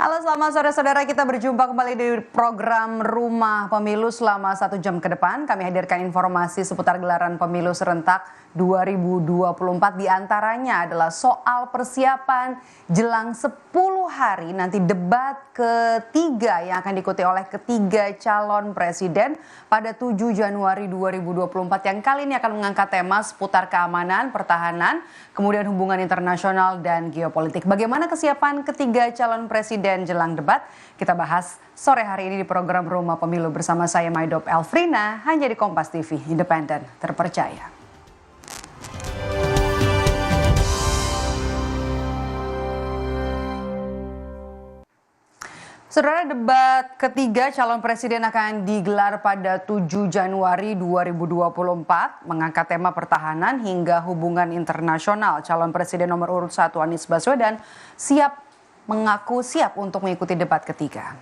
Halo, selamat sore saudara. Kita berjumpa kembali di program Rumah Pemilu. Selama 1 jam ke depan kami hadirkan informasi seputar gelaran pemilu serentak 2024. Di antaranya adalah soal persiapan jelang 10 hari nanti debat ketiga yang akan diikuti oleh ketiga calon presiden pada 7 Januari 2024 yang kali ini akan mengangkat tema seputar keamanan, pertahanan, kemudian hubungan internasional dan geopolitik. Bagaimana kesiapan ketiga calon presiden jelang debat? Kita bahas sore hari ini di program Rumah Pemilu bersama saya Maidop Elfrina, hanya di Kompas TV, independen, terpercaya. Saudara, debat ketiga calon presiden akan digelar pada 7 Januari 2024, mengangkat tema pertahanan hingga hubungan internasional. Calon presiden nomor urut 1 Anies Baswedan mengaku siap untuk mengikuti debat ketiga.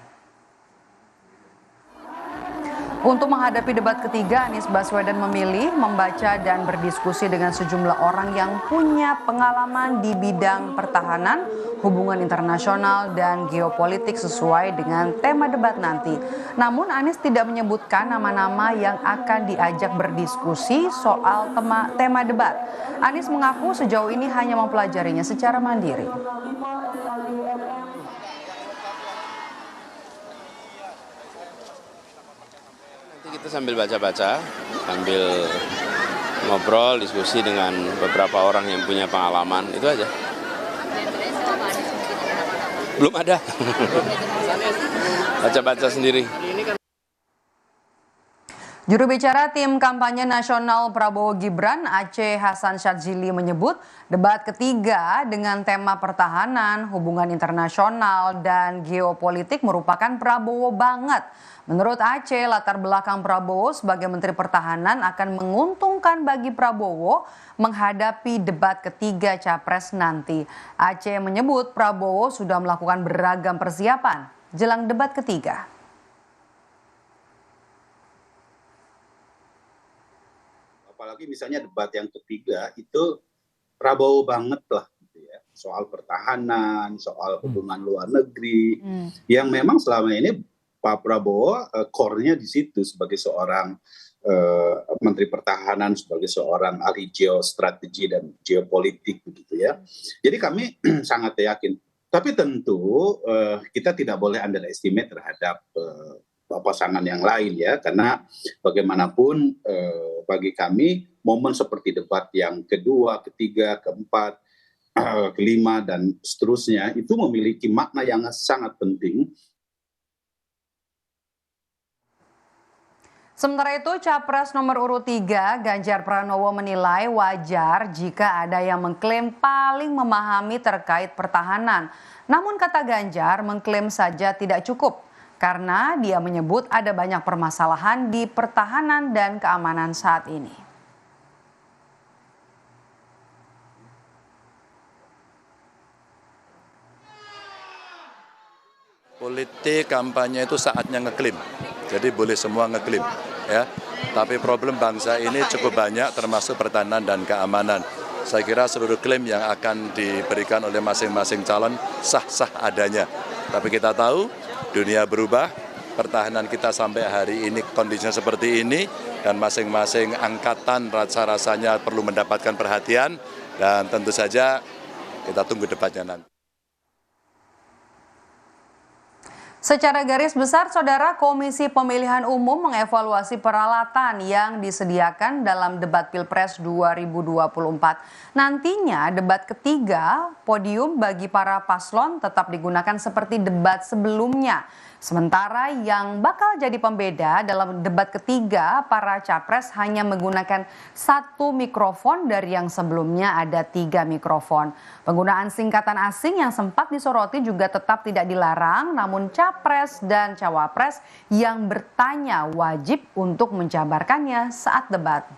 Untuk menghadapi debat ketiga, Anies Baswedan memilih membaca dan berdiskusi dengan sejumlah orang yang punya pengalaman di bidang pertahanan, hubungan internasional, dan geopolitik sesuai dengan tema debat nanti. Namun Anies tidak menyebutkan nama-nama yang akan diajak berdiskusi soal tema debat. Anies mengaku sejauh ini hanya mempelajarinya secara mandiri. Kita sambil baca-baca, sambil ngobrol, diskusi dengan beberapa orang yang punya pengalaman, itu aja. Belum ada. Baca-baca sendiri. Juru bicara tim kampanye nasional Prabowo Gibran, Aceh Hasan Syadzili menyebut debat ketiga dengan tema pertahanan, hubungan internasional, dan geopolitik merupakan Prabowo banget. Menurut Aceh, latar belakang Prabowo sebagai Menteri Pertahanan akan menguntungkan bagi Prabowo menghadapi debat ketiga Capres nanti. Aceh menyebut Prabowo sudah melakukan beragam persiapan jelang debat ketiga. Apalagi misalnya debat yang ketiga itu Prabowo banget lah gitu ya. Soal pertahanan, soal hubungan luar negeri yang memang selama ini Pak Prabowo core-nya di situ sebagai seorang Menteri Pertahanan, sebagai seorang ahli geostrategi dan geopolitik begitu ya. Jadi kami sangat yakin. Tapi tentu kita tidak boleh underestimate terhadap pasangan yang lain ya, karena bagaimanapun bagi kami momen seperti debat yang kedua, ketiga, keempat, kelima dan seterusnya itu memiliki makna yang sangat penting. Sementara itu, Capres nomor urut 3 Ganjar Pranowo menilai wajar jika ada yang mengklaim paling memahami terkait pertahanan. Namun kata Ganjar, mengklaim saja tidak cukup karena dia menyebut ada banyak permasalahan di pertahanan dan keamanan saat ini. Politik kampanye itu saatnya ngeklaim, jadi boleh semua ngeklaim ya. Tapi problem bangsa ini cukup banyak termasuk pertahanan dan keamanan. Saya kira seluruh klaim yang akan diberikan oleh masing-masing calon sah-sah adanya. Tapi kita tahu dunia berubah, pertahanan kita sampai hari ini kondisinya seperti ini dan masing-masing angkatan rasa-rasanya perlu mendapatkan perhatian dan tentu saja kita tunggu debatnya nanti. Secara garis besar, Saudara, Komisi Pemilihan Umum mengevaluasi peralatan yang disediakan dalam debat Pilpres 2024. Nantinya debat ketiga, podium bagi para paslon tetap digunakan seperti debat sebelumnya. Sementara yang bakal jadi pembeda dalam debat ketiga, para capres hanya menggunakan 1 mikrofon dari yang sebelumnya ada 3 mikrofon. Penggunaan singkatan asing yang sempat disoroti juga tetap tidak dilarang, namun capres dan cawapres yang bertanya wajib untuk menjabarkannya saat debat.